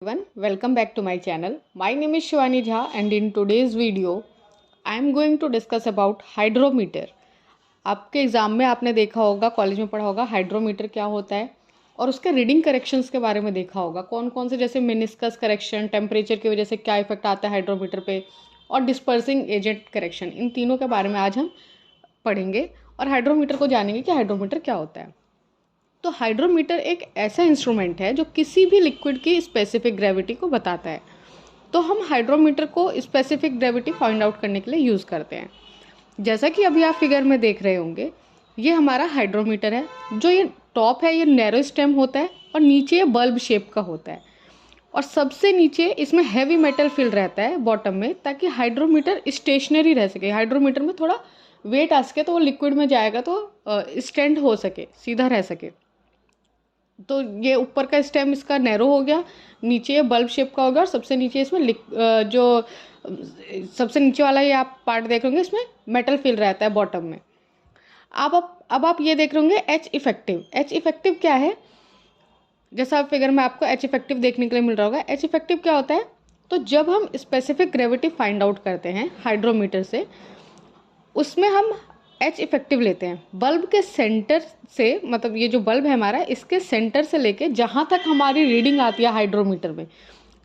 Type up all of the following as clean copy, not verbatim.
Everyone, welcome back to my channel. My name is Shivani Jha and in today's video I am going to discuss about hydrometer. आपके exam में आपने देखा होगा, college में पढ़ा होगा हाइड्रोमीटर क्या होता है और उसके रीडिंग करेक्शंस के बारे में देखा होगा। कौन कौन से जैसे मेनिस्कस करेक्शन, टेम्परेचर की वजह से क्या इफेक्ट आता है हाइड्रोमीटर पे और डिस्पर्सिंग एजेंट करेक्शन, इन तीनों के बारे में आज हम पढ़ेंगे और हाइड्रोमीटर को जानेंगे कि हाइड्रोमीटर क्या होता है। तो हाइड्रोमीटर एक ऐसा इंस्ट्रूमेंट है जो किसी भी लिक्विड की स्पेसिफिक ग्रेविटी को बताता है। तो हम हाइड्रोमीटर को स्पेसिफिक ग्रेविटी फाइंड आउट करने के लिए यूज़ करते हैं। जैसा कि अभी आप फिगर में देख रहे होंगे, ये हमारा हाइड्रोमीटर है। जो ये टॉप है ये नैरो स्टेम होता है और नीचे ये बल्ब शेप का होता है और सबसे नीचे इसमें हैवी मेटल फिल रहता है बॉटम में, ताकि हाइड्रोमीटर स्टेशनरी रह सके। हाइड्रोमीटर में थोड़ा वेट आ सके तो वो लिक्विड में जाएगा तो स्टैंड हो सके, सीधा रह सके। तो ये ऊपर का स्टेम इसका नैरो हो गया, नीचे ये बल्ब शेप का हो गया और सबसे नीचे इसमें जो सबसे नीचे वाला ये आप पार्ट देख रहे होंगे, इसमें मेटल फिल रहता है बॉटम में। अब आप ये देख रहे होंगे एच इफेक्टिव। एच इफेक्टिव क्या है? जैसा आप फिगर में आपको एच इफेक्टिव देखने के लिए मिल रहा होगा। एच इफेक्टिव क्या होता है? तो जब हम स्पेसिफिक ग्रेविटी फाइंड आउट करते हैं हाइड्रोमीटर से, उसमें हम एच इफेक्टिव लेते हैं बल्ब के सेंटर से, मतलब ये जो बल्ब है हमारा, इसके सेंटर से लेके जहाँ तक हमारी रीडिंग आती है हाइड्रोमीटर में,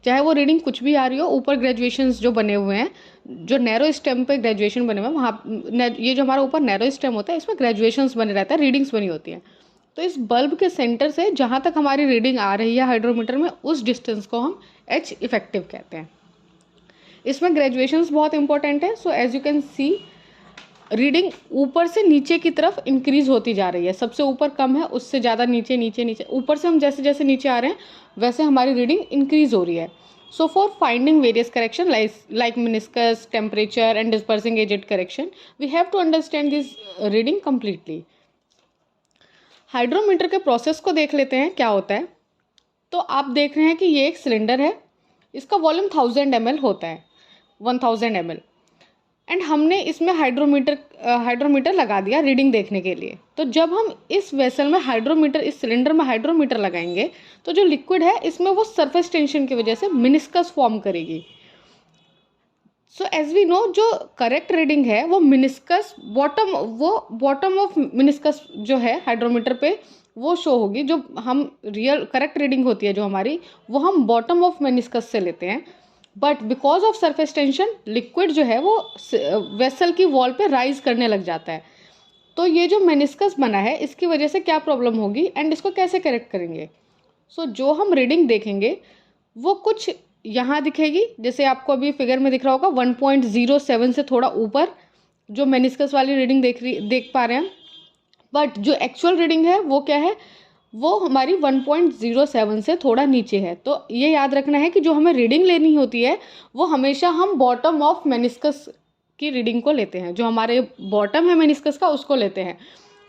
चाहे वो रीडिंग कुछ भी आ रही हो। ऊपर ग्रेजुएशंस जो बने हुए हैं, जो नैरो स्टेम पे ग्रेजुएशन बने हुए हैं, वहाँ ये जो हमारा ऊपर नैरो स्टेम होता है इसमें ग्रेजुएशंस बने रहता है, रीडिंग्स बनी होती हैं। तो इस बल्ब के सेंटर से जहाँ तक हमारी रीडिंग आ रही है हाइड्रोमीटर में, उस डिस्टेंस को हम एच इफेक्टिव कहते हैं। इसमें ग्रेजुएशंस बहुत इंपॉर्टेंट है। So as you can see, reading ऊपर से नीचे की तरफ इंक्रीज होती जा रही है। सबसे ऊपर कम है, उससे ज़्यादा नीचे नीचे नीचे, ऊपर से हम जैसे जैसे नीचे आ रहे हैं वैसे हमारी रीडिंग इंक्रीज हो रही है। So for finding various correction like meniscus, temperature and dispersing agent correction, we have to understand this reading completely. Hydrometer के प्रोसेस को देख लेते हैं क्या होता है। तो आप देख रहे हैं कि ये एक सिलेंडर है, इसका वॉल्यूम 1000 ml होता है, 1000 ml। एंड हमने इसमें हाइड्रोमीटर लगा दिया रीडिंग देखने के लिए। तो जब हम इस वेसल में हाइड्रोमीटर, इस सिलेंडर में हाइड्रोमीटर लगाएंगे, तो जो लिक्विड है इसमें वो सरफेस टेंशन की वजह से मिनिस्कस फॉर्म करेगी। सो एज वी नो, जो करेक्ट रीडिंग है वो मिनिस्कस बॉटम ऑफ मिनिस्कस जो है हाइड्रोमीटर पे वो शो होगी। जो हम रियल करेक्ट रीडिंग होती है जो हमारी, वो हम बॉटम ऑफ मिनिस्कस से लेते हैं। But because of surface tension, liquid जो है वो वेसल की वॉल पे राइज करने लग जाता है। तो ये जो मेनिस्कस बना है इसकी वजह से क्या प्रॉब्लम होगी एंड इसको कैसे करेक्ट करेंगे? सो जो हम रीडिंग देखेंगे वो कुछ यहाँ दिखेगी, जैसे आपको अभी फिगर में दिख रहा होगा 1.07 से थोड़ा ऊपर जो मेनिस्कस वाली रीडिंग देख पा रहे हैं। बट जो एक्चुअल रीडिंग है वो क्या है? वो हमारी 1.07 से थोड़ा नीचे है। तो ये याद रखना है कि जो हमें रीडिंग लेनी होती है वो हमेशा हम बॉटम ऑफ मेनिस्कस की रीडिंग को लेते हैं। जो हमारे बॉटम है मेनिस्कस का उसको लेते हैं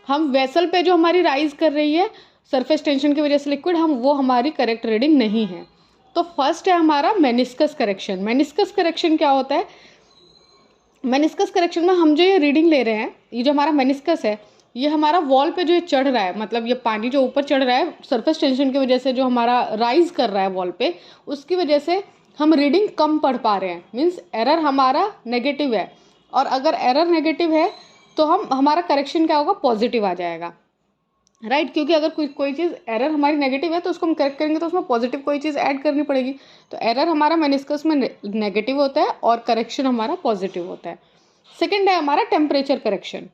हम। वेसल पे जो हमारी राइज कर रही है सरफेस टेंशन की वजह से लिक्विड, वो हमारी करेक्ट रीडिंग नहीं है। तो फर्स्ट है हमारा मेनिस्कस करेक्शन। मेनिस्कस करेक्शन क्या होता है? मेनिस्कस करेक्शन में हम जो ये रीडिंग ले रहे हैं, ये जो हमारा मेनिस्कस है, ये हमारा वॉल पे जो ये चढ़ रहा है, मतलब ये पानी जो ऊपर चढ़ रहा है सरफेस टेंशन की वजह से, जो हमारा राइज कर रहा है वॉल पे, उसकी वजह से हम रीडिंग कम पढ़ पा रहे हैं। मीन्स एरर हमारा नेगेटिव है। और अगर एरर नेगेटिव है तो हमारा करेक्शन क्या होगा? पॉजिटिव आ जाएगा, राइट। क्योंकि अगर कोई चीज़ एरर हमारी नेगेटिव है तो उसको हम करेक्ट करेंगे तो उसमें पॉजिटिव कोई चीज़ ऐड करनी पड़ेगी। तो एरर हमारा मेनिस्कस में नेगेटिव होता है और करेक्शन हमारा पॉजिटिव होता है। सेकेंड है हमारा टेम्परेचर करेक्शन।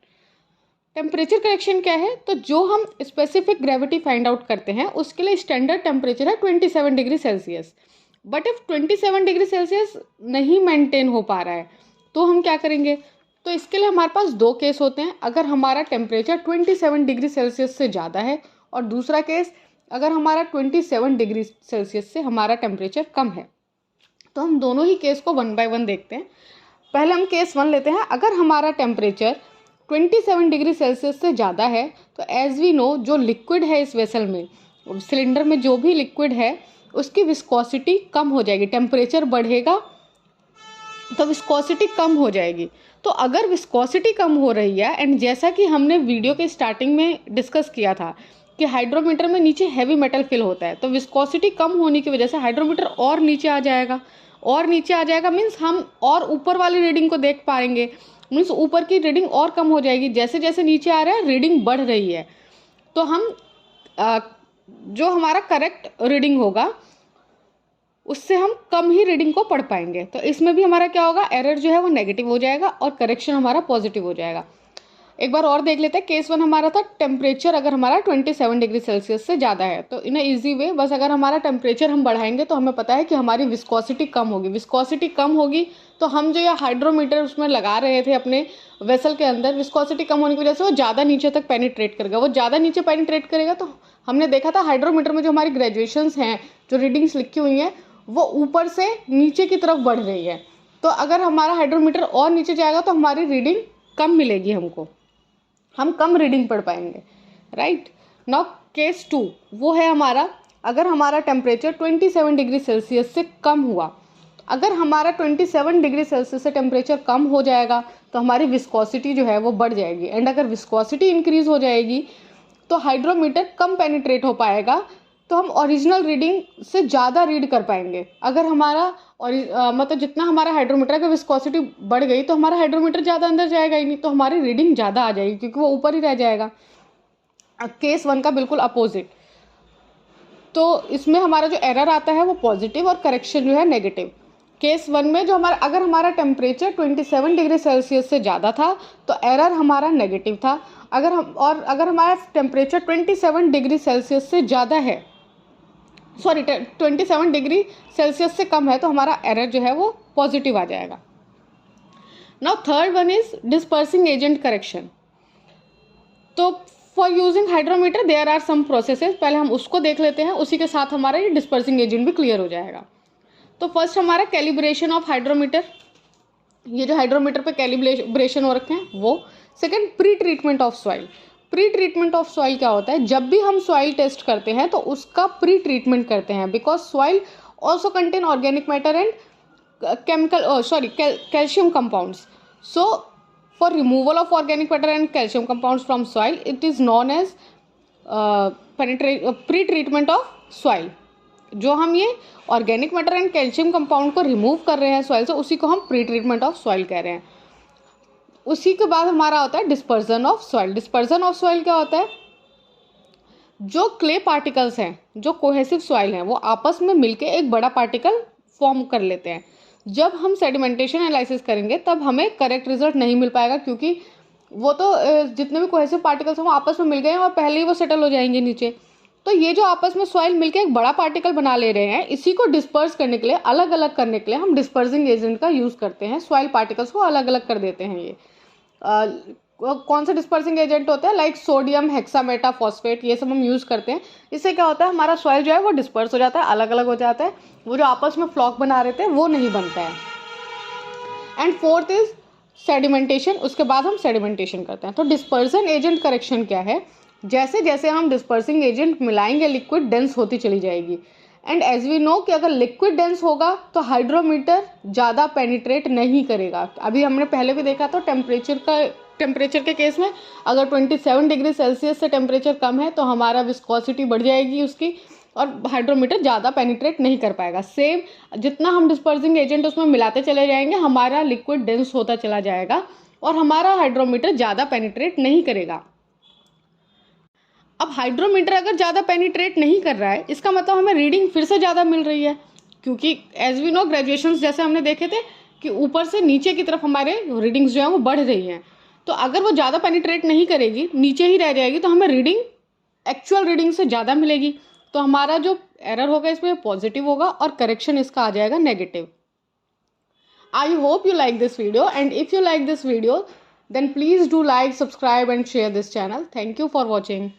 टेम्परेचर करेक्शन क्या है? तो जो हम स्पेसिफिक ग्रेविटी फाइंड आउट करते हैं उसके लिए स्टैंडर्ड टेम्परेचर है 27 degree Celsius. But if 27 degree Celsius नहीं मेंटेन हो पा रहा है तो हम क्या करेंगे? तो इसके लिए हमारे पास दो केस होते हैं। अगर हमारा टेम्परेचर 27 डिग्री सेल्सियस से ज़्यादा है, और दूसरा केस अगर हमारा 27 डिग्री सेल्सियस से हमारा टेम्परेचर कम है। तो हम दोनों ही केस को 1 by 1 देखते हैं। पहले हम केस 1 लेते हैं। अगर हमारा टेम्परेचर 27 डिग्री सेल्सियस से ज़्यादा है तो एज वी नो, जो लिक्विड है इस वेसल में, सिलेंडर में जो भी लिक्विड है उसकी विस्कोसिटी कम हो जाएगी। टेम्परेचर बढ़ेगा तो विस्कोसिटी कम हो जाएगी। तो अगर विस्कोसिटी कम हो रही है, एंड जैसा कि हमने वीडियो के स्टार्टिंग में डिस्कस किया था कि हाइड्रोमीटर में नीचे हैवी मेटल फिल होता है, तो विस्कोसिटी कम होने की वजह से हाइड्रोमीटर और नीचे आ जाएगा, और नीचे आ जाएगा मीन्स हम और ऊपर वाली रीडिंग को देख पाएंगे, मीन्स ऊपर की रीडिंग और कम हो जाएगी। जैसे जैसे नीचे आ रहा है रीडिंग बढ़ रही है, तो हम जो हमारा करेक्ट रीडिंग होगा उससे हम कम ही रीडिंग को पढ़ पाएंगे। तो इसमें भी हमारा क्या होगा, एरर जो है वो नेगेटिव हो जाएगा और करेक्शन हमारा पॉजिटिव हो जाएगा। एक बार और देख लेते हैं। केस 1 हमारा था टेम्परेचर अगर हमारा 27 डिग्री सेल्सियस से ज़्यादा है, तो इन ईजी वे बस अगर हमारा टेम्परेचर हम बढ़ाएंगे तो हमें पता है कि हमारी विस्कोसिटी कम होगी। विस्कोसिटी कम होगी तो हम जो ये हाइड्रोमीटर उसमें लगा रहे थे अपने वेसल के अंदर, विस्कोसिटी कम होने की वजह से वो ज़्यादा नीचे तक पेनिट्रेट करेगा। वो ज़्यादा नीचे पेनिट्रेट करेगा तो हमने देखा था हाइड्रोमीटर में जो हमारी ग्रेजुएशंस हैं, जो रीडिंग्स लिखी हुई हैं, वो ऊपर से नीचे की तरफ बढ़ रही है। तो अगर हमारा हाइड्रोमीटर और नीचे जाएगा तो हमारी रीडिंग कम मिलेगी हमको, हम कम रीडिंग पढ़ पाएंगे, राइट। नाउ केस 2 वो है हमारा, अगर हमारा टेम्परेचर 27 डिग्री सेल्सियस से कम हुआ। अगर हमारा 27 डिग्री सेल्सियस से टेम्परेचर कम हो जाएगा तो हमारी विस्कोसिटी जो है वो बढ़ जाएगी, एंड अगर विस्कोसिटी इंक्रीज हो जाएगी तो हाइड्रोमीटर कम पेनिट्रेट हो पाएगा, तो हम ओरिजिनल रीडिंग से ज़्यादा रीड कर पाएंगे। अगर हमारा मतलब जितना हमारा हाइड्रोमीटर का विस्कोसिटी बढ़ गई तो हमारा हाइड्रोमीटर ज़्यादा अंदर जाएगा ही नहीं, तो हमारी रीडिंग ज़्यादा आ जाएगी क्योंकि वो ऊपर ही रह जाएगा। केस 1 का बिल्कुल अपोजिट। तो इसमें हमारा जो एरर आता है वो पॉजिटिव और करेक्शन जो है नेगेटिव। केस 1 में जो हमारा, अगर हमारा टेम्परेचर 27 डिग्री सेल्सियस से ज़्यादा था तो एरर हमारा नेगेटिव था। अगर हमारा टेम्परेचर 27 डिग्री सेल्सियस से ज़्यादा है, 27 डिग्री सेल्सियस से कम है, तो हमारा एरर जो है वो पॉजिटिव आ जाएगा। Now third one is dispersing agent correction. तो for using hydrometer there are some processes, पहले हम उसको देख लेते हैं, उसी के साथ हमारा ये डिस्पर्सिंग एजेंट भी क्लियर हो जाएगा। तो फर्स्ट हमारा कैलिब्रेशन ऑफ हाइड्रोमीटर, ये जो हाइड्रोमीटर पे कैलिब्रेशन हो रखे हैं वो। Second, pre treatment of soil. Pre treatment of soil क्या होता है, जब भी हम सॉइल टेस्ट करते हैं तो उसका प्री ट्रीटमेंट करते हैं, because soil also contain organic matter and calcium compounds. So for removal of organic matter and calcium compounds from soil it is known as pre treatment of soil. जो हम ये organic matter and calcium compound को remove कर रहे हैं soil से, उसी को हम प्री ट्रीटमेंट ऑफ सॉइल कह रहे हैं। उसी के बाद हमारा होता है dispersion of soil. Dispersion of soil क्या होता है, जो क्ले पार्टिकल्स हैं, जो कोहेसिव सॉइल हैं, वो आपस में मिलके एक बड़ा पार्टिकल फॉर्म कर लेते हैं। जब हम सेडिमेंटेशन एनालिसिस करेंगे तब हमें करेक्ट रिजल्ट नहीं मिल पाएगा, क्योंकि वो तो जितने भी कोहेसिव पार्टिकल्स हैं वो आपस में मिल गए हैं और पहले ही वो सेटल हो जाएंगे नीचे। तो ये जो आपस में सॉइल मिलके एक बड़ा पार्टिकल बना ले रहे हैं, इसी को डिस्पर्स करने के लिए, अलग अलग करने के लिए हम डिस्पर्सिंग एजेंट का यूज़ करते हैं। सॉइल पार्टिकल्स को अलग अलग कर देते हैं। ये कौन सा डिस्पर्सिंग एजेंट होता है, लाइक सोडियम हेक्सामेटा फॉस्फेट, ये सब हम यूज़ करते हैं। इससे क्या होता है, हमारा सॉइल जो है वो डिस्पर्स हो जाता है, अलग अलग हो जाता है, वो जो आपस में फ्लॉक बना रहे थे वो नहीं बनता है। एंड फोर्थ इज सेडिमेंटेशन, उसके बाद हम सेडिमेंटेशन करते हैं। तो डिस्पर्सन एजेंट करेक्शन क्या है, जैसे जैसे हम डिस्पर्सिंग एजेंट मिलाएंगे लिक्विड डेंस होती चली जाएगी। एंड एज वी नो कि अगर लिक्विड डेंस होगा तो हाइड्रोमीटर ज़्यादा पेनिट्रेट नहीं करेगा। अभी हमने पहले भी देखा तो टेम्परेचर के केस में अगर 27 डिग्री सेल्सियस से टेम्परेचर कम है तो हमारा विस्कोसिटी बढ़ जाएगी उसकी, और हाइड्रोमीटर ज़्यादा पेनिट्रेट नहीं कर पाएगा। सेम जितना हम डिस्पर्सिंग एजेंट उसमें मिलाते चले जाएंगे, हमारा लिक्विड डेंस होता चला जाएगा और हमारा हाइड्रोमीटर ज़्यादा पेनिट्रेट नहीं करेगा। अब हाइड्रोमीटर अगर ज़्यादा पेनिट्रेट नहीं कर रहा है, इसका मतलब हमें रीडिंग फिर से ज़्यादा मिल रही है, क्योंकि एज वी नो ग्रेजुएशंस जैसे हमने देखे थे कि ऊपर से नीचे की तरफ हमारे रीडिंग्स जो हैं वो बढ़ रही हैं। तो अगर वो ज़्यादा पेनिट्रेट नहीं करेगी, नीचे ही रह जाएगी, तो हमें रीडिंग एक्चुअल रीडिंग से ज़्यादा मिलेगी। तो हमारा जो एरर होगा इसमें पॉजिटिव होगा और करेक्शन इसका आ जाएगा negative. I hope you like this video, and if you like this video then please do like, subscribe and share this channel. Thank you for watching.